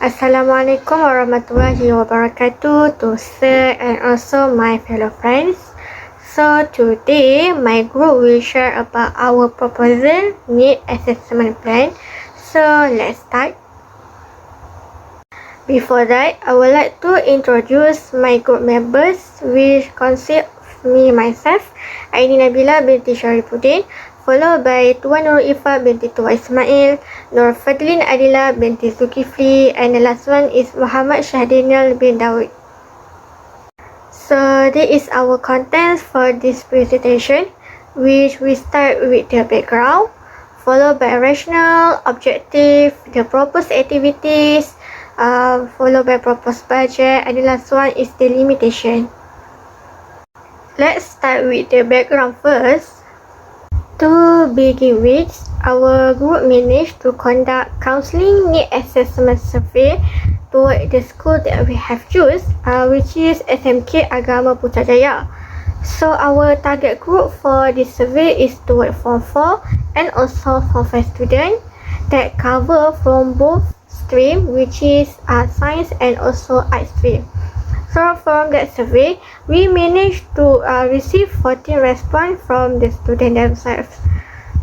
Assalamualaikum warahmatullahi wabarakatuh to Sir and also my fellow friends. So today my group will share about our proposal need assessment plan. So let's start. Before that, I would like to introduce my group members, which consist of me myself, Aini Nabilah Binti Sharipuddin, followed by Tuan Nurul Iffah Binti Tuan Ismail, Fadhlin Adila Binti Zulkefly, and the last one is Muhammad Shah Danial bin Daud. So this is our contents for this presentation, which we start with the background, followed by rationale, objective, the proposed activities, followed by proposed budget, and the last one is the limitation. Let's start with the background first. To begin with, our group managed to conduct counselling need assessment survey toward the school that we have chosen, which is SMK Agama Putrajaya. So our target group for this survey is toward Form 4 and also Form 5 students that cover from both stream, which is science and also art stream. So from that survey, we managed to receive 14 response from the student themselves.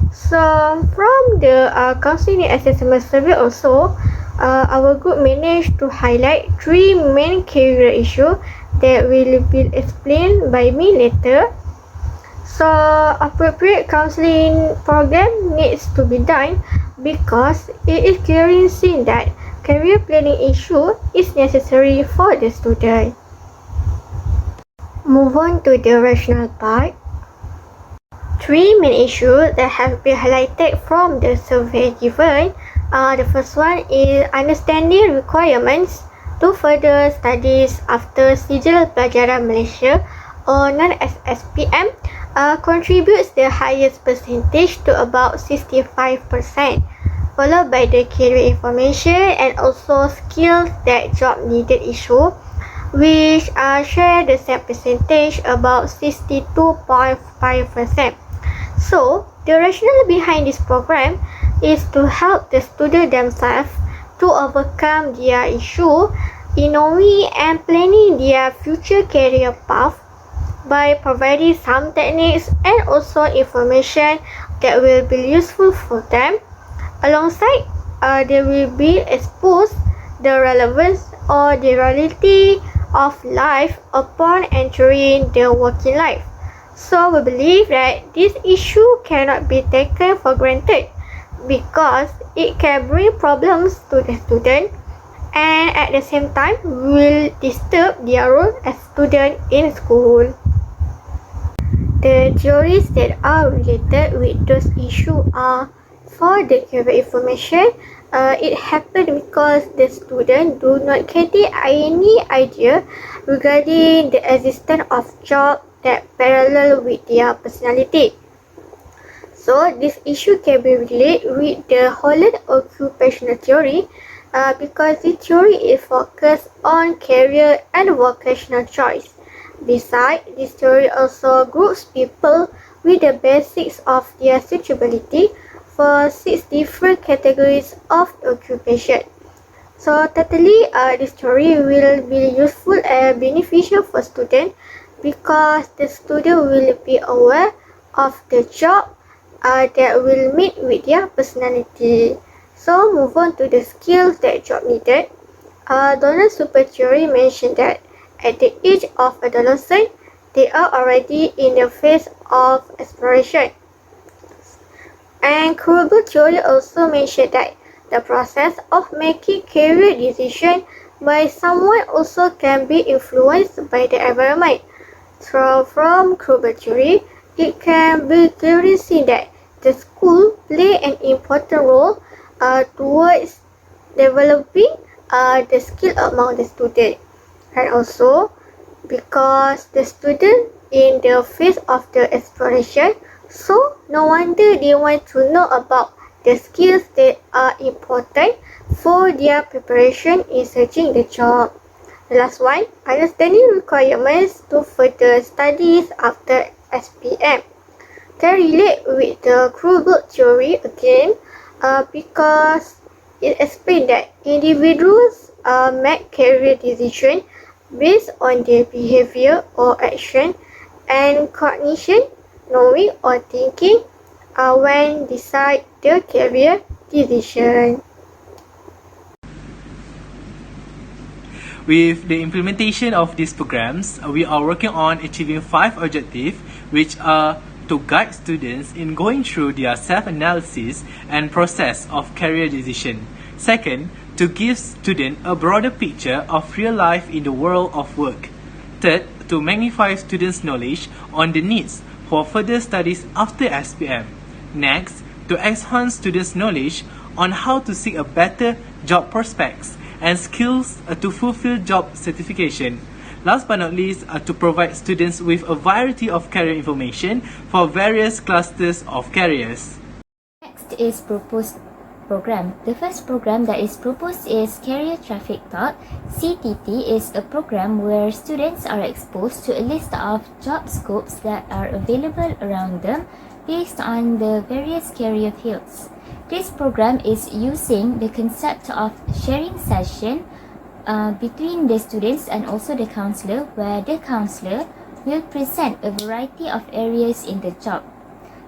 So from the counseling assessment survey also, our group managed to highlight 3 main career issues that will be explained by me later. So appropriate counseling program needs to be done because it is clearly seen that career planning issue is necessary for the student. Move on to the rational part. 3 main issues that have been highlighted from the survey given. The first one is understanding requirements to further studies after Sijil Pelajaran Malaysia or known as SPM contributes the highest percentage to about 65%, followed by the career information and also skills that job needed issue, which share the same percentage about 62.5%. So the rationale behind this program is to help the student themselves to overcome their issue in knowing and planning their future career path by providing some techniques and also information that will be useful for them. Alongside, they will be exposed the relevance or the reality of life upon entering the working life. So we believe that this issue cannot be taken for granted because it can bring problems to the student and at the same time will disturb their role as student in school. The theories that are related with those issues are for the career information. It happened because the student do not get any idea regarding the existence of job that parallel with their personality. So this issue can be related with the Holland occupational theory because the theory is focused on career and vocational choice. Besides, this theory also groups people with the basics of their suitability for 6 different categories of occupation. So totally, this theory will be useful and beneficial for students because the student will be aware of the job that will meet with their personality. So move on to the skills that job needed. Donald Super theory mentioned that at the age of adolescence, they are already in the phase of exploration. And Nurul theory also mentioned that the process of making career decision by someone also can be influenced by the environment. So from Nurul theory, it can be clearly seen that the school play an important role towards developing the skill among the student. And also because the student in the phase of the exploration, so no wonder they want to know about the skills that are important for their preparation in searching the job. The last one, understanding requirements to further studies after SPM. Can relate with the Nurul theory again because it explains that individuals make career decisions based on their behavior or action, and cognition, knowing or thinking, when decide the career decision. With the implementation of these programs, we are working on achieving 5 objectives, which are to guide students in going through their self-analysis and process of career decision. Second, to give students a broader picture of real life in the world of work. Third, to magnify students' knowledge on the needs for further studies after SPM. Next, to enhance students' knowledge on how to seek a better job prospects and skills to fulfill job certification. Last but not least, to provide students with a variety of career information for various clusters of careers. Next is proposed program. The first program that is proposed is Career Traffic Talk. CTT is a program where students are exposed to a list of job scopes that are available around them based on the various career fields. This program is using the concept of sharing session between the students and also the counselor, where the counselor will present a variety of areas in the job.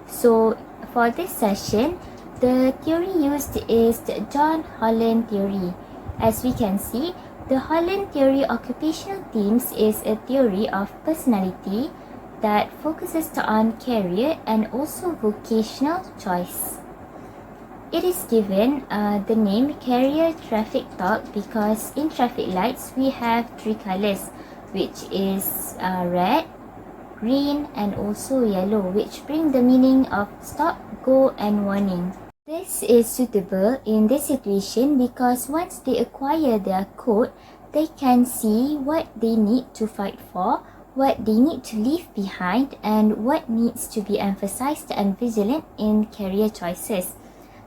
So for this session, the theory used is the John Holland theory. As we can see, the Holland theory occupational themes is a theory of personality that focuses on career and also vocational choice. It is given the name Career Traffic Talk because in traffic lights we have 3 colors, which is red, green and also yellow, which bring the meaning of stop, go and warning. This is suitable in this situation because once they acquire their code, they can see what they need to fight for, what they need to leave behind, and what needs to be emphasized and vigilant in career choices.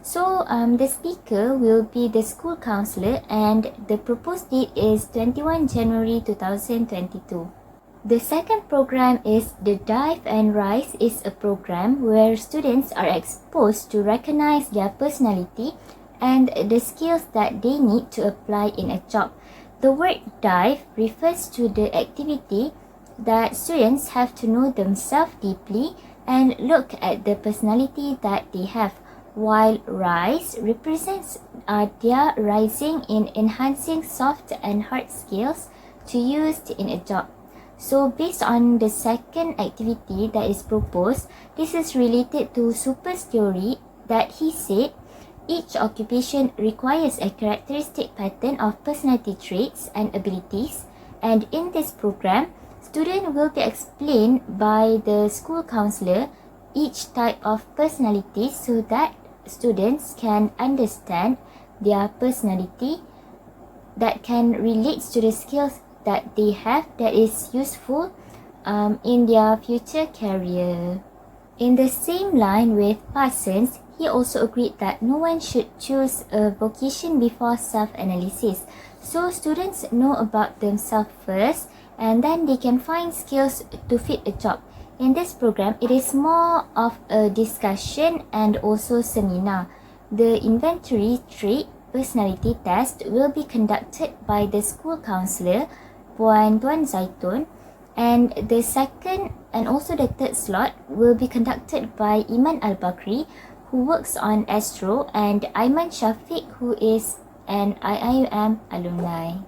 So the speaker will be the school counsellor and the proposed date is 21 January 2022. The second program is the Dive and Rise is a program where students are exposed to recognize their personality and the skills that they need to apply in a job. The word dive refers to the activity that students have to know themselves deeply and look at the personality that they have, while rise represents their rising in enhancing soft and hard skills to use in a job. So based on the second activity that is proposed, this is related to Super's theory that he said each occupation requires a characteristic pattern of personality traits and abilities, and in this program, student will be explained by the school counsellor each type of personality so that students can understand their personality that can relate to the skills that they have that is useful in their future career. In the same line with Parsons, he also agreed that no one should choose a vocation before self-analysis. So students know about themselves first and then they can find skills to fit a job. In this program, it is more of a discussion and also seminar. The inventory trait personality test will be conducted by the school counsellor, Tuan Zaitun, and the second and also the third slot will be conducted by Iman Al-Bakri, who works on Astro, and Aiman Shafiq, who is an IIM alumni.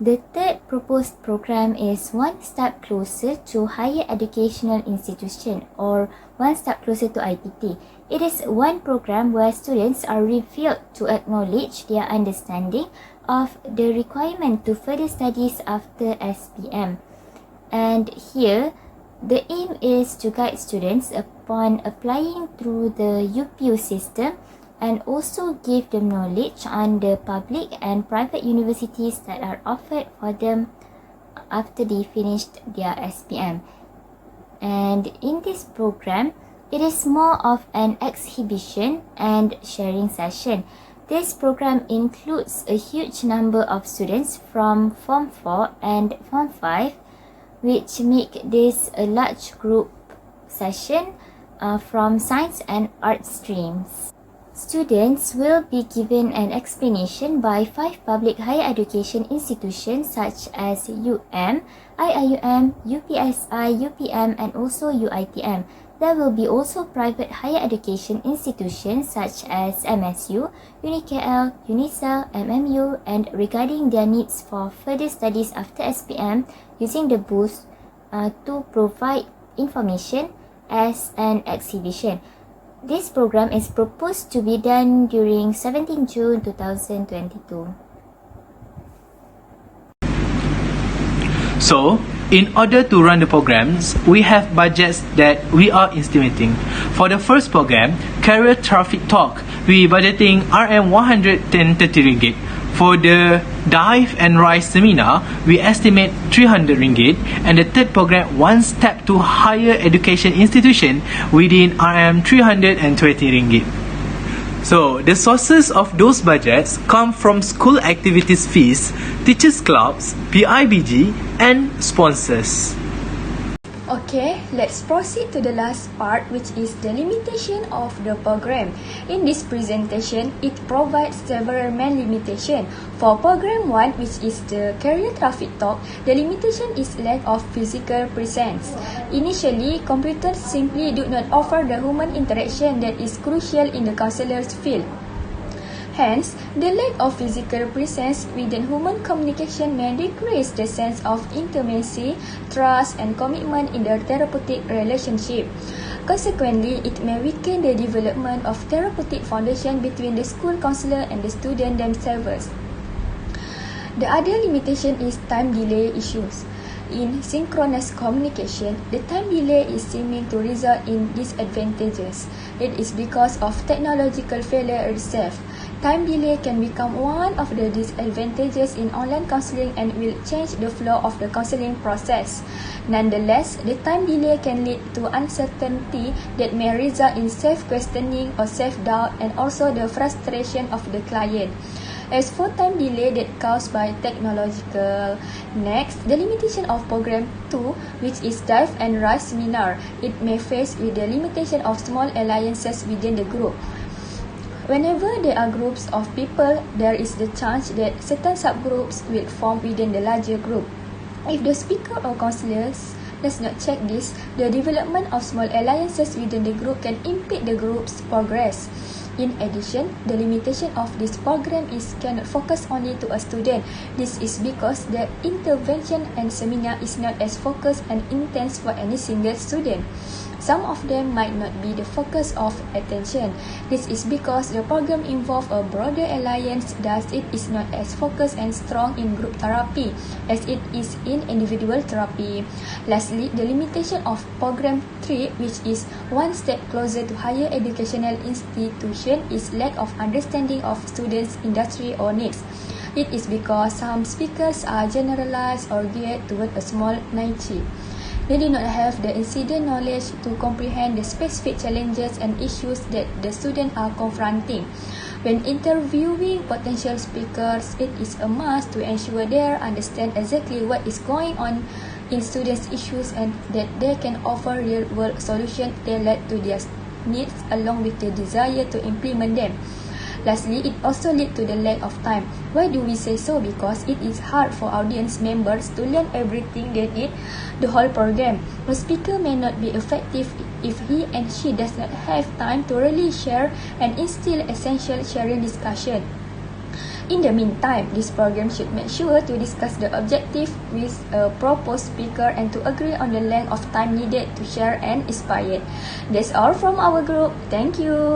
The third proposed program is One Step Closer to Higher Educational Institution, or One Step Closer to ITT. It is one program where students are revealed to acknowledge their understanding of the requirement to further studies after SPM. And here, the aim is to guide students upon applying through the UPU system and also give them knowledge on the public and private universities that are offered for them after they finished their SPM. And in this program, it is more of an exhibition and sharing session. This program includes a huge number of students from Form 4 and Form 5, which make this a large group session from science and art streams. Students will be given an explanation by 5 public higher education institutions such as UM, IIUM, UPSI, UPM and also UITM. There will be also private higher education institutions such as MSU, UniKL, UNISA, MMU and regarding their needs for further studies after SPM using the booth to provide information as an exhibition. This program is proposed to be done during 17 June 2022. So, in order to run the programs, we have budgets that we are estimating. For the first program, Career Traffic Talk, we budgeting RM130 ringgit. For the Dive and Rise seminar, we estimate 300 ringgit. And the third program, One Step to Higher Education Institution, within RM320 ringgit. So, the sources of those budgets come from school activities fees, teachers clubs, PIBG, and sponsors. Okay, let's proceed to the last part, which is the limitation of the program. In this presentation, it provides several main limitations. For program 1, which is the career traffic talk, the limitation is lack of physical presence. Initially, computers simply do not offer the human interaction that is crucial in the counselor's field. Hence, the lack of physical presence within human communication may decrease the sense of intimacy, trust, and commitment in the therapeutic relationship. Consequently, it may weaken the development of therapeutic foundation between the school counselor and the student themselves. The other limitation is time delay issues. In synchronous communication, the time delay is seeming to result in disadvantages. It is because of technological failure itself. Time delay can become one of the disadvantages in online counseling and will change the flow of the counseling process. Nonetheless, the time delay can lead to uncertainty that may result in self-questioning or self-doubt and also the frustration of the client. As for time delay that caused by technological. Next, the limitation of program 2, which is Dive and Rise seminar. It may face with the limitation of small alliances within the group. Whenever there are groups of people, there is the chance that certain subgroups will form within the larger group. If the speaker or counselors does not check this, the development of small alliances within the group can impede the group's progress. In addition, the limitation of this program is cannot focus only to a student. This is because the intervention and seminar is not as focused and intense for any single student. Some of them might not be the focus of attention. This is because the program involves a broader alliance, thus it is not as focused and strong in group therapy as it is in individual therapy. Lastly, the limitation of program 3, which is one step closer to higher educational institution, is lack of understanding of students' industry or needs. It is because some speakers are generalized or geared toward a small niche. They do not have the incident knowledge to comprehend the specific challenges and issues that the students are confronting. When interviewing potential speakers, it is a must to ensure they understand exactly what is going on in students' issues and that they can offer real-world solutions tailored to their needs along with the desire to implement them. Lastly, it also leads to the lack of time. Why do we say so? Because it is hard for audience members to learn everything they need the whole program. A speaker may not be effective if he and she does not have time to really share and instill essential sharing discussion. In the meantime, this program should make sure to discuss the objective with a proposed speaker and to agree on the length of time needed to share and inspire. That's all from our group. Thank you.